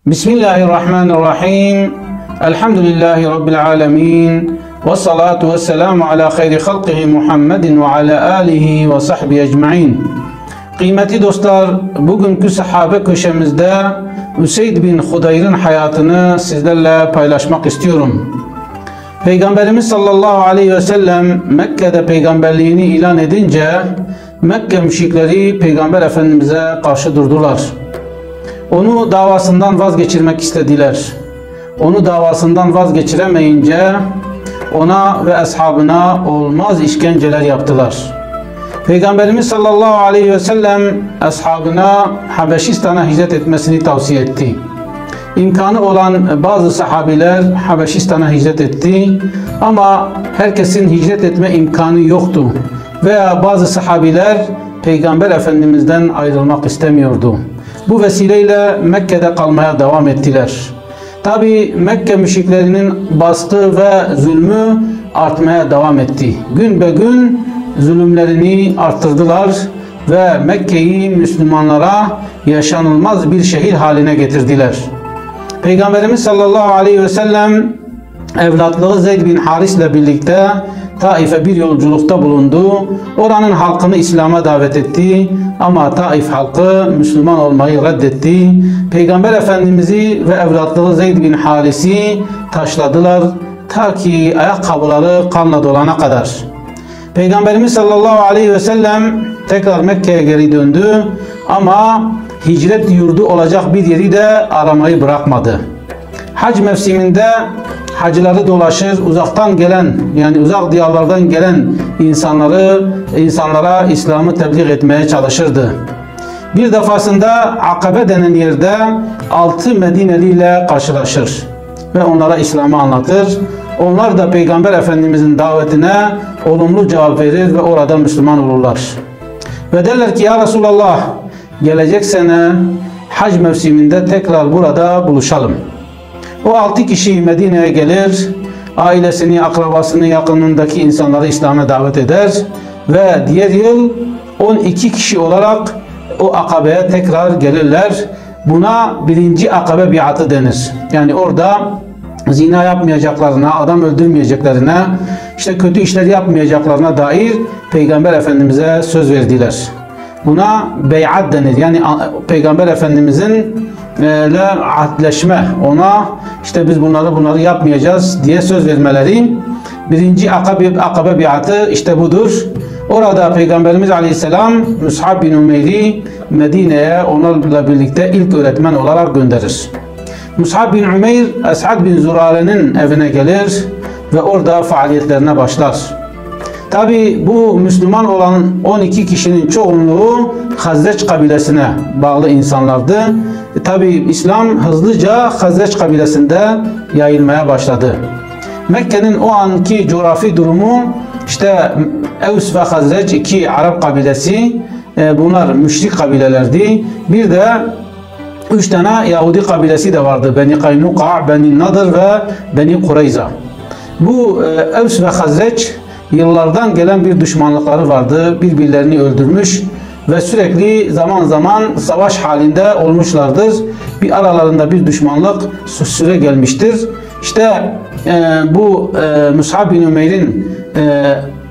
Bismillahirrahmanirrahim. Elhamdülillahi Rabbil alemin. Ve salatu ve selamu ala hayri halqihi Muhammedin ve ala alihi ve sahbihi ecma'in. Kıymetli dostlar, bugünkü sahabe köşemizde Üseyd bin Hudayr'ın hayatını sizlerle paylaşmak istiyorum. Peygamberimiz sallallahu aleyhi ve sellem Mekke'de peygamberliğini ilan edince Mekke müşrikleri Peygamber Efendimiz'e karşı durdular. Onu davasından vazgeçirmek istediler. Onu davasından vazgeçiremeyince ona ve ashabına olmaz işkenceler yaptılar. Peygamberimiz sallallahu aleyhi ve sellem ashabına Habeşistan'a hicret etmesini tavsiye etti. İmkanı olan bazı sahabiler Habeşistan'a hicret etti ama herkesin hicret etme imkanı yoktu veya bazı sahabiler Peygamber Efendimiz'den ayrılmak istemiyordu. Bu vesileyle Mekke'de kalmaya devam ettiler. Tabi Mekke müşriklerinin baskı ve zulmü artmaya devam etti. Gün be gün zulümlerini arttırdılar ve Mekke'yi Müslümanlara yaşanılmaz bir şehir haline getirdiler. Peygamberimiz sallallahu aleyhi ve sellem evlatlığı Zeyd bin Haris ile birlikte Taif'e bir yolculukta bulundu. Oranın halkını İslam'a davet etti ama Taif halkı Müslüman olmayı reddetti. Peygamber Efendimiz'i ve evlatlığı Zeyd bin Haris'i taşladılar ta ki ayakkabıları kanla dolana kadar. Peygamberimiz sallallahu aleyhi ve sellem tekrar Mekke'ye geri döndü ama hicret yurdu olacak bir yeri de aramayı bırakmadı. Hac mevsiminde hacıları dolaşır, uzaktan gelen yani uzak diyarlardan gelen insanlara İslam'ı tebliğ etmeye çalışırdı. Bir defasında Akabe denen yerde 6 Medineli ile karşılaşır ve onlara İslam'ı anlatır. Onlar da Peygamber Efendimizin davetine olumlu cevap verir ve orada Müslüman olurlar. Ve derler ki ya Resulallah, gelecek sene hac mevsiminde tekrar burada buluşalım. O 6 kişi Medine'ye gelir, ailesini, akrabasını, yakınındaki insanları İslam'a davet eder ve diğer yıl 12 kişi olarak o Akabe'ye tekrar gelirler. Buna birinci Akabe biatı denir. Yani orada zina yapmayacaklarına, adam öldürmeyeceklerine, işte kötü işler yapmayacaklarına dair Peygamber Efendimiz'e söz verdiler. Buna beyat denir. Yani Peygamber Efendimiz'in ile ahdleşme, ona işte biz bunları yapmayacağız diye söz vermeleri. Birinci Akabe biatı işte budur. Orada Peygamberimiz Aleyhisselam Mus'ab bin Umeyr'i Medine'ye onlarla birlikte ilk öğretmen olarak gönderir. Mus'ab bin Umeyr Es'ad bin Zürare'nin evine gelir ve orada faaliyetlerine başlar. Tabi bu Müslüman olan 12 kişinin çoğunluğu Hazreç kabilesine bağlı insanlardı. Tabi İslam hızlıca Hazreç kabilesinde yayılmaya başladı. Mekke'nin o anki coğrafi durumu işte Evs ve Hazreç iki Arap kabilesi, bunlar müşrik kabilelerdi. Bir de 3 tane Yahudi kabilesi de vardı. Beni Kaynuka, Beni Nadir ve Beni Kureyza. Bu Evs ve Hazreç yıllardan gelen bir düşmanlıkları vardı. Birbirlerini öldürmüş ve sürekli zaman zaman savaş halinde olmuşlardır. Bir aralarında bir düşmanlık süre gelmiştir. İşte bu Mus'ab bin Umeyr'in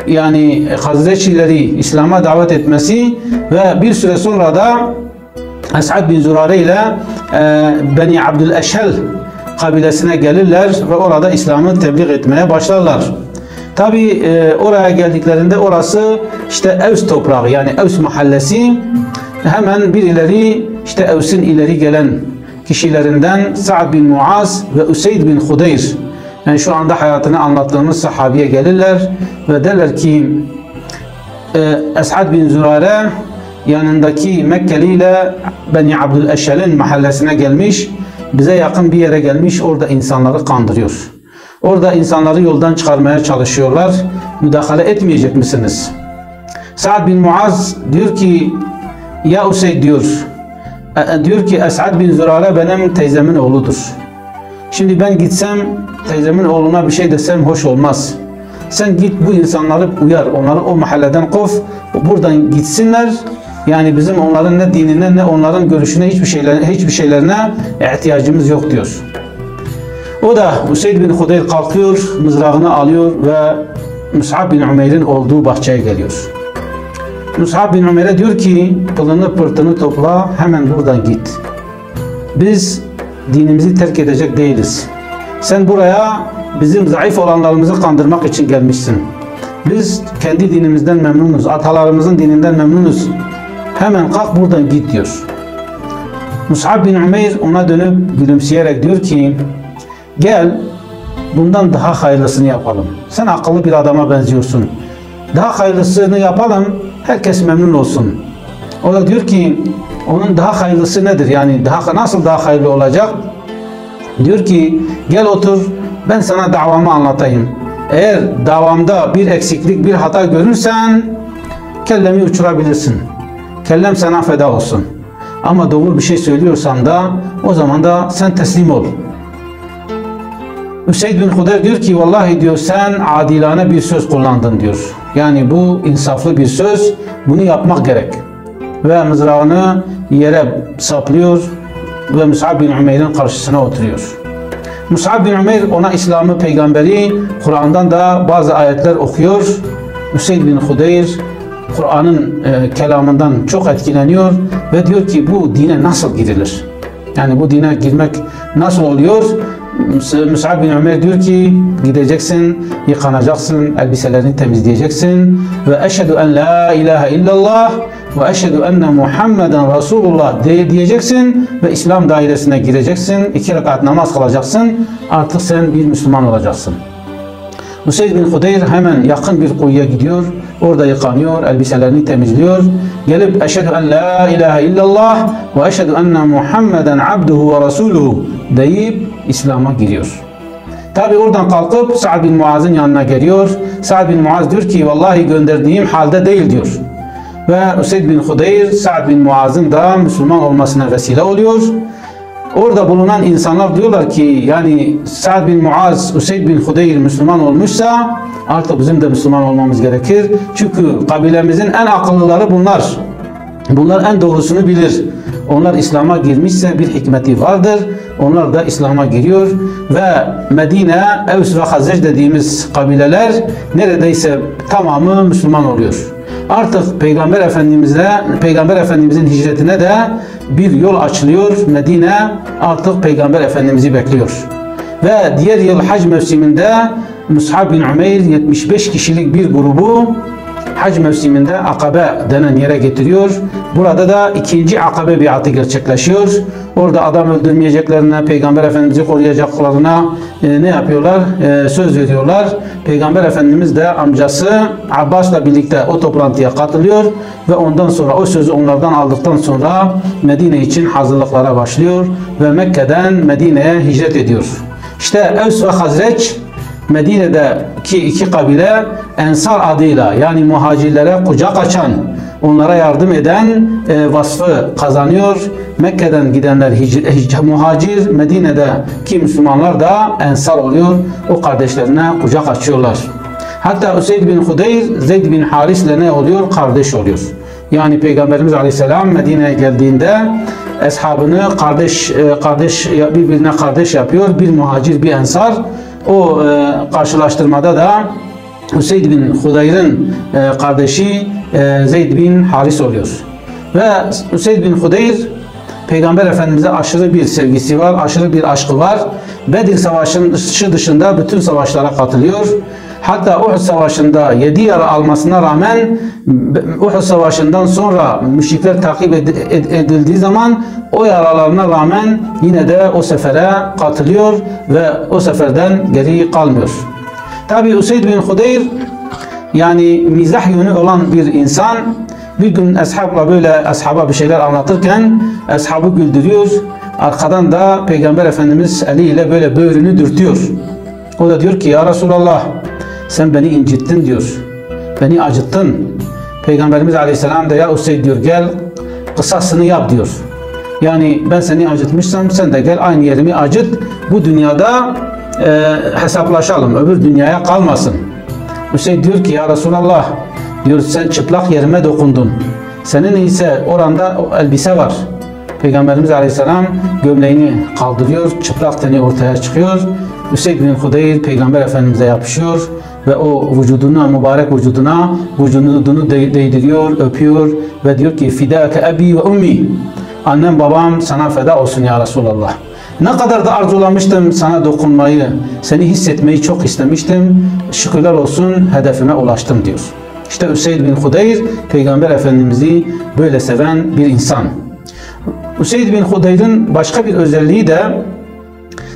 yani Hazreçlileri İslam'a davet etmesi ve bir süre sonra da Es'ad bin Zürare ile Beni Abdüleşhel kabilesine gelirler ve orada İslam'ı tebliğ etmeye başlarlar. Tabi oraya geldiklerinde orası işte Evs toprağı, yani Evs mahallesi. Hemen birileri işte Evs'in ileri gelen kişilerinden Sa'd bin Muaz ve Üseyd bin Hudeyr, yani şu anda hayatını anlattığımız sahabiye gelirler ve derler ki Es'ad bin Zürare yanındaki Mekkeli ile Beni Abdüleşhel'in mahallesine gelmiş, bize yakın bir yere gelmiş, orada insanları kandırıyor. Orada insanları yoldan çıkarmaya çalışıyorlar. Müdahale etmeyecek misiniz? Sa'd bin Muaz diyor ki ya Üseyd diyor ki Es'ad bin Zürare benim teyzemin oğludur. Şimdi ben gitsem teyzemin oğluna bir şey desem hoş olmaz. Sen git bu insanları uyar, onları o mahalleden kov, buradan gitsinler Yani bizim onların ne dinine ne onların görüşüne hiçbir şeylerine ihtiyacımız yok diyor. O da Useyd bin Hudeyr kalkıyor, mızrağını alıyor ve Mus'ab bin Umeyr'in olduğu bahçeye geliyor. Mus'ab bin Umeyr'e diyor ki pılını pırtını topla, hemen buradan git. Biz dinimizi terk edecek değiliz. Sen buraya bizim zayıf olanlarımızı kandırmak için gelmişsin. Biz kendi dinimizden memnunuz, atalarımızın dininden memnunuz. Hemen kalk buradan git diyor. Mus'ab bin Umeyr ona dönüp gülümseyerek diyor ki gel bundan daha hayırlısını yapalım. Sen akıllı bir adama benziyorsun. Daha hayırlısını yapalım, herkes memnun olsun. O da diyor ki onun daha hayırlısı nedir? Yani nasıl daha hayırlı olacak? Diyor ki gel otur, ben sana davamı anlatayım. Eğer davamda bir eksiklik, bir hata görürsen kellemi uçurabilirsin. Kellem sana feda olsun. Ama doğru bir şey söylüyorsan da o zaman da sen teslim ol. Useyd bin Hudeyr diyor ki vallahi diyor sen adilane bir söz kullandın diyor. Yani bu insaflı bir söz, bunu yapmak gerek. Ve mızrağını yere saplıyor ve Mus'ab bin Umeyr'in karşısına oturuyor. Mus'ab bin Umeyr ona İslam'ı, peygamberi, Kur'an'dan da bazı ayetler okuyor. Useyd bin Hudeyr Kur'an'ın kelamından çok etkileniyor ve diyor ki bu dine nasıl girilir? Yani bu dine girmek nasıl oluyor? Mus'ab bin Umeyr diyor ki gideceksin, yıkanacaksın, elbiselerini temizleyeceksin ve eşhedü en la ilahe illallah ve eşhedü enne Muhammeden Resulullah diyeceksin ve İslam dairesine gireceksin, 2 rekat namaz kılacaksın, artık sen bir Müslüman olacaksın. Useyd bin Hudeyr hemen yakın bir kuyuya gidiyor, orada yıkanıyor, elbiselerini temizliyor, gelip eşhedü en la ilahe illallah ve eşhedü enne Muhammeden abduhu ve rasuluhu deyip İslam'a giriyor. Tabi oradan kalkıp Sa'd bin Muaz'ın yanına geliyor. Sa'd bin Muaz diyor ki vallahi gönderdiğim halde değil diyor. Ve Useyd bin Hudeyr Sa'd bin Muaz'ın da Müslüman olmasına vesile oluyor. Orada bulunan insanlar diyorlar ki yani Sa'd bin Muaz, Useyd bin Hudeyr Müslüman olmuşsa artık bizim de Müslüman olmamız gerekir. Çünkü kabilemizin en akıllıları bunlar. Bunlar en doğrusunu bilir. Onlar İslam'a girmişse bir hikmeti vardır. Onlar da İslam'a giriyor ve Medine, Evs ve Hazreç dediğimiz kabileler neredeyse tamamı Müslüman oluyor. Artık Peygamber Efendimizin hicretine de bir yol açılıyor. Medine artık Peygamber Efendimiz'i bekliyor. Ve diğer yıl hac mevsiminde Mus'ab bin Umeyr 75 kişilik bir grubu hac mevsiminde Akabe denen yere getiriyor. Burada da 2. Akabe biatı gerçekleşiyor. Orada adam öldürmeyeceklerine, Peygamber Efendimiz'i koruyacaklarına ne yapıyorlar? Söz veriyorlar. Peygamber Efendimiz de amcası Abbas'la birlikte o toplantıya katılıyor ve ondan sonra o sözü onlardan aldıktan sonra Medine için hazırlıklara başlıyor ve Mekke'den Medine'ye hicret ediyor. İşte Evs ve Hazreç Medine'deki 2 kabile Ensar adıyla yani muhacirlere kucak açan, onlara yardım eden vasfı kazanıyor. Mekke'den gidenler muhacir, Medine'deki Müslümanlar da Ensar oluyor. O kardeşlerine kucak açıyorlar. Hatta Useyd bin Hudeyr, Zeyd bin Haris'le ne oluyor? Kardeş oluyor. Yani Peygamberimiz Aleyhisselam Medine'ye geldiğinde eshabını birbirine kardeş yapıyor. Bir muhacir, bir ensar. O karşılaştırmada da Useyd bin Hudeyr'in kardeşi Zeyd bin Haris oluyor. Ve Useyd bin Hudeyr Peygamber Efendimiz'e aşırı bir sevgisi var, aşırı bir aşkı var. Bedir Savaşı dışında bütün savaşlara katılıyor. Hatta Uhud Savaşı'nda 7 yara almasına rağmen Uhud Savaşı'ndan sonra müşrikler takip edildiği zaman o yaralarına rağmen yine de o sefere katılıyor ve o seferden geri kalmıyor. Tabi Useyd bin Hudeyr yani mizah yönü olan bir insan. Bir gün ashaba bir şeyler anlatırken ashabı güldürüyor. Arkadan da Peygamber Efendimiz eliyle böyle böğrünü dürtüyor. O da diyor ki ya Resulallah sen beni incittin diyor. Beni acıttın. Peygamberimiz Aleyhisselam da ya Useyd diyor gel kısasını yap diyor. Yani ben seni acıtmışsam sen de gel aynı yerimi acıt. Bu dünyada hesaplaşalım. Öbür dünyaya kalmasın. Useyd diyor ki ya Resulallah diyor sen çıplak yerime dokundun. Senin ise oranda o elbise var. Peygamberimiz Aleyhisselam gömleğini kaldırıyor, çıplak teni ortaya çıkıyor. Üseyd bin Hudeyr Peygamber Efendimiz'e yapışıyor ve o vücuduna, mübarek vücudunu değdiriyor, öpüyor ve diyor ki fidâke ebi ve ummi. Annem babam sana feda olsun ya Resulallah. Ne kadar da arzulamıştım sana dokunmayı, seni hissetmeyi çok istemiştim. Şükürler olsun hedefime ulaştım diyor. İşte Üseyd bin Hudeyr Peygamber Efendimiz'i böyle seven bir insan. Üseyd bin Hudeyr'in başka bir özelliği de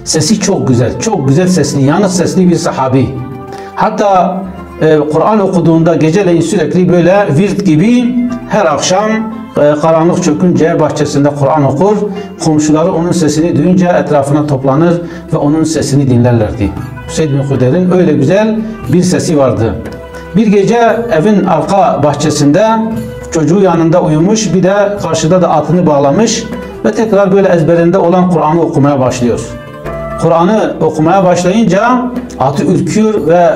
sesi çok güzel, çok güzel sesli, yanık sesli bir sahabi. Hatta Kur'an okuduğunda geceleyin sürekli böyle virt gibi her akşam karanlık çökünce bahçesinde Kur'an okur. Komşuları onun sesini duyunca etrafına toplanır ve onun sesini dinlerlerdi. Üseyd bin Hudeyr'in öyle güzel bir sesi vardı. Bir gece evin arka bahçesinde çocuğu yanında uyumuş, bir de karşıda da atını bağlamış ve tekrar böyle ezberinde olan Kur'an'ı okumaya başlıyor. Kur'an'ı okumaya başlayınca atı ürküyor ve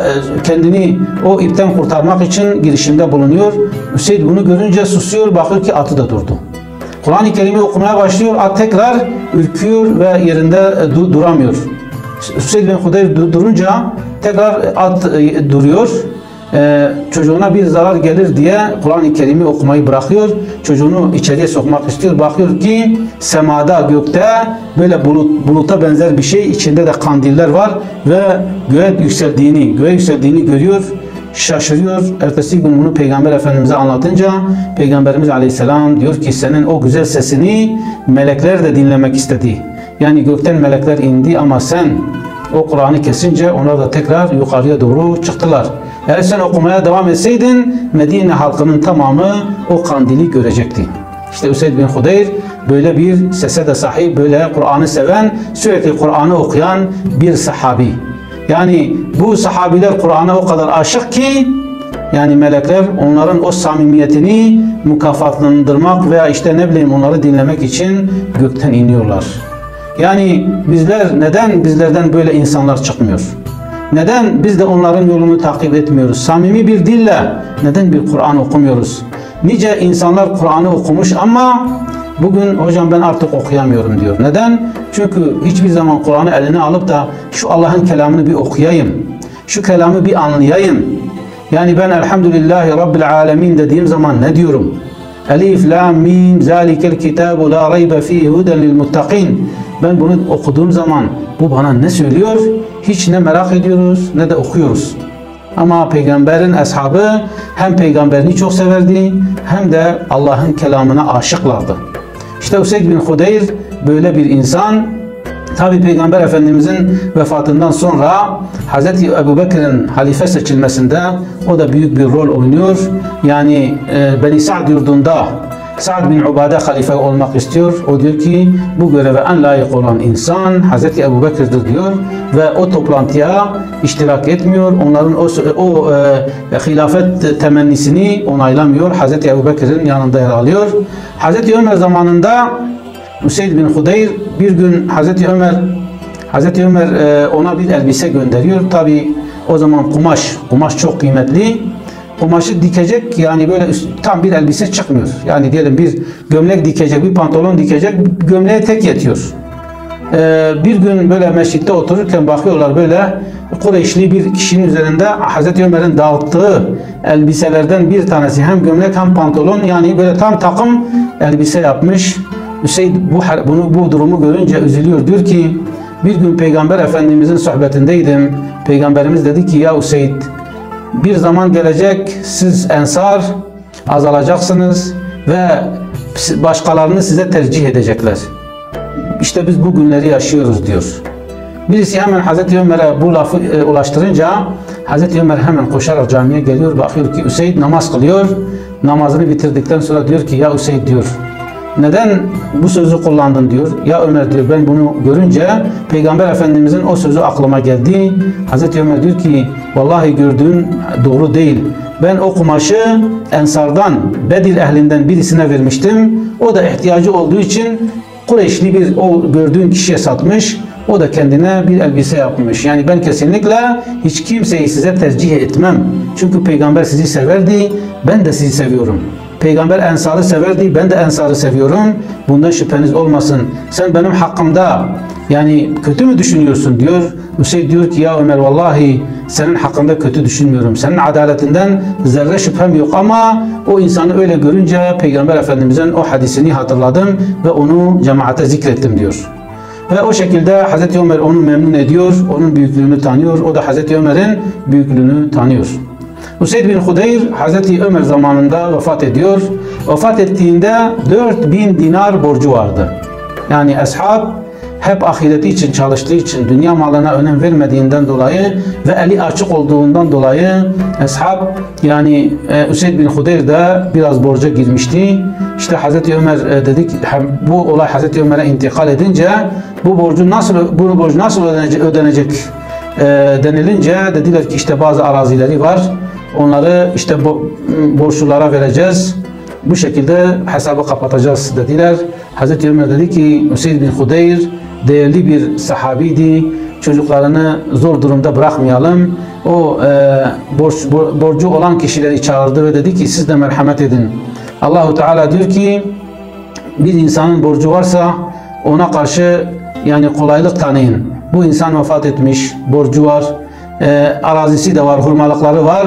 kendini o ipten kurtarmak için girişimde bulunuyor. Üseyd bunu görünce susuyor, bakıyor ki atı da durdu. Kur'an-ı Kerim'i okumaya başlıyor, at tekrar ürküyor ve yerinde duramıyor. Üseyd bin Hudeyr durunca tekrar at duruyor. Çocuğuna bir zarar gelir diye Kur'an-ı Kerim'i okumayı bırakıyor. Çocuğunu içeriye sokmak istiyor. Bakıyor ki semada, gökte böyle buluta benzer bir şey, içinde de kandiller var ve göğe yükseldiğini görüyor. Şaşırıyor. Ertesi gün bunu Peygamber Efendimiz'e anlatınca Peygamberimiz Aleyhisselam diyor ki senin o güzel sesini melekler de dinlemek istedi. Yani gökten melekler indi ama sen o Kur'an'ı kesince onlar da tekrar yukarıya doğru çıktılar. Eğer sen okumaya devam etseydin Medine halkının tamamı o kandili görecekti. İşte Üseyd bin Hudeyr böyle bir sese de sahip, böyle Kur'an'ı seven, sürekli Kur'an'ı okuyan bir sahabi. Yani bu sahabiler Kur'an'a o kadar aşık ki yani melekler onların o samimiyetini mükafatlandırmak veya işte ne bileyim onları dinlemek için gökten iniyorlar. Yani bizlerden böyle insanlar çıkmıyor? Neden biz de onların yolunu takip etmiyoruz? Samimi bir dille neden bir Kur'an okumuyoruz? Nice insanlar Kur'an'ı okumuş ama bugün hocam ben artık okuyamıyorum diyor. Neden? Çünkü hiçbir zaman Kur'an'ı eline alıp da şu Allah'ın kelamını bir okuyayım, şu kelamı bir anlayayım. Yani ben elhamdülillahi Rabbil alemin dediğim zaman ne diyorum? Elif, lam, mim, zalikel kitabu la raybe fihi huden lil muttaqin. Ben bunu okuduğum zaman bu bana ne söylüyor? Hiç ne merak ediyoruz ne de okuyoruz. Ama peygamberin ashabı hem peygamberini çok severdi hem de Allah'ın kelamına aşıklardı. İşte Üseyd bin Hudeyr böyle bir insan. Tabi Peygamber Efendimizin vefatından sonra Hz. Ebu Bekir'in halife seçilmesinde o da büyük bir rol oynuyor. Yani Beni Sa'd yurdunda Sa'd bin Ubade halife olmak istiyor. O diyor ki bu göreve en layık olan insan Hz. Ebu Bekir'dir diyor ve o toplantıya iştirak etmiyor. Onların o hilafet temennisini onaylamıyor. Hz. Ebu Bekir'in yanında yer alıyor. Hz. Ömer zamanında Üseyd bin Hudeyr bir gün Hz. Ömer ona bir elbise gönderiyor. Tabi o zaman kumaş çok kıymetli. Kumaşı dikecek yani böyle tam bir elbise çıkmıyor. Yani diyelim bir gömlek dikecek, bir pantolon dikecek, gömleğe tek yetiyor. Bir gün böyle mescitte otururken bakıyorlar böyle Kureyşli bir kişinin üzerinde Hz. Ömer'in dağıttığı elbiselerden bir tanesi hem gömlek hem pantolon yani böyle tam takım elbise yapmış. Üseyd bu durumu görünce üzülüyor. Diyor ki bir gün Peygamber Efendimizin sohbetindeydim. Peygamberimiz dedi ki ya Üseyd bir zaman gelecek siz ensar azalacaksınız ve başkalarını size tercih edecekler. İşte biz bu günleri yaşıyoruz diyor. Birisi hemen Hazreti Ömer'e bu lafı ulaştırınca Hazreti Ömer hemen koşarak camiye geliyor. Bakıyor ki Üseyd namaz kılıyor. Namazını bitirdikten sonra diyor ki ya Üseyd diyor neden bu sözü kullandın diyor. Ya Ömer diyor ben bunu görünce Peygamber Efendimizin o sözü aklıma geldi. Hazreti Ömer diyor ki vallahi gördüğün doğru değil. Ben o kumaşı Ensardan, Bedir ehlinden birisine vermiştim. O da ihtiyacı olduğu için Kureyşli bir o gördüğün kişiye satmış. O da kendine bir elbise yapmış. Yani ben kesinlikle hiç kimseyi size tercih etmem. Çünkü Peygamber sizi severdi. Ben de sizi seviyorum. Peygamber ensarı severdi, ben de ensarı seviyorum. Bundan şüpheniz olmasın. Sen benim hakkımda yani kötü mü düşünüyorsun diyor. Üseyd diyor ki ya Ömer vallahi senin hakkında kötü düşünmüyorum. Senin adaletinden zerre şüphem yok ama o insanı öyle görünce Peygamber Efendimiz'in o hadisini hatırladım ve onu cemaate zikrettim diyor. Ve o şekilde Hazreti Ömer onu memnun ediyor, onun büyüklüğünü tanıyor, o da Hazreti Ömer'in büyüklüğünü tanıyor. Useyd bin Hudeyr Hazreti Ömer zamanında vefat ediyor. Vefat ettiğinde 4000 dinar borcu vardı. Yani ashab hep ahireti için çalıştığı için, dünya malına önem vermediğinden dolayı ve eli açık olduğundan dolayı ashab yani Useyd bin Hudeyr de biraz borca girmişti. İşte Hazreti Ömer dedik, bu olay Hazreti Ömer'e intikal edince bu borcu nasıl ödenecek denilince dediler ki işte bazı arazileri var. Onları işte borçlulara vereceğiz. Bu şekilde hesabı kapatacağız dediler. Hazreti Ömer dedi ki Useyd bin Hudeyr değerli bir sahabiydi. Çocuklarını zor durumda bırakmayalım. O borcu olan kişileri çağırdı ve dedi ki siz de merhamet edin. Allahu Teala diyor ki bir insanın borcu varsa ona karşı yani kolaylık tanıyın. Bu insan vefat etmiş, borcu var, arazisi de var, hurmalıkları var.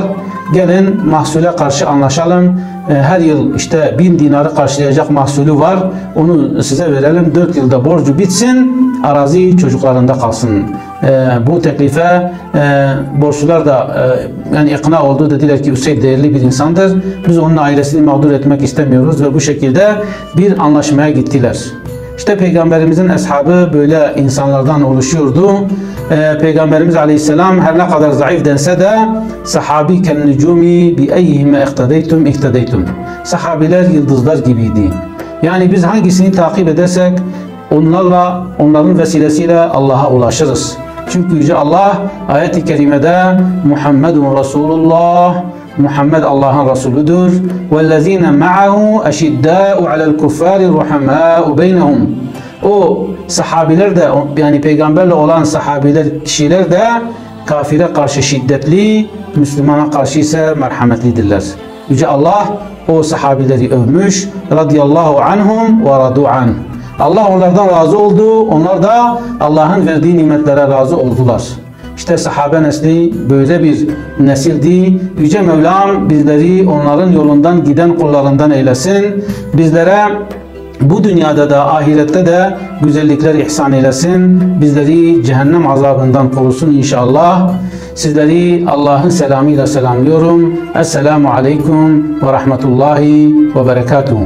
Gelin mahsule karşı anlaşalım. Her yıl işte 1000 dinarı karşılayacak mahsulü var. Onu size verelim. 4 yılda borcu bitsin. Arazi çocuklarında kalsın. Bu teklife borçlular da yani ikna oldu. Dediler ki Useyd değerli bir insandır. Biz onun ailesini mağdur etmek istemiyoruz ve bu şekilde bir anlaşmaya gittiler. İşte Peygamberimizin ashabı böyle insanlardan oluşuyordu. Peygamberimiz Aleyhisselam her ne kadar zayıf dense de sahabi ken nucumi bi eyyihime ihtedeytum. Sahabiler yıldızlar gibiydi. Yani biz hangisini takip edersek onların vesilesiyle Allah'a ulaşırız. Çünkü Yüce Allah ayet-i kerimede Muhammedun Resulullah, Muhammed Allah'ın Resulüdür. وَالَّذ۪ينَ مَعَهُ اَشِدَّاءُ عَلَى الْكُفَّارِ رُحَمَاءُ بَيْنَهُمْ. O sahabiler de yani peygamberle olan sahabiler kişiler de kafire karşı şiddetli, Müslümana karşı ise merhametlidirler. Yüce Allah o sahabileri övmüş. Radiyallahu anhum ve radu an. Allah onlardan razı oldu. Onlar da Allah'ın verdiği nimetlere razı oldular. İşte sahabe nesli böyle bir nesildi. Yüce Mevlam bizleri onların yolundan giden kullarından eylesin. Bizlere bu dünyada da ahirette de güzellikler ihsan eylesin. Bizleri cehennem azabından korusun inşallah. Sizleri Allah'ın selamıyla selamlıyorum. Esselamu aleyküm ve rahmetullahi ve berekatuhu.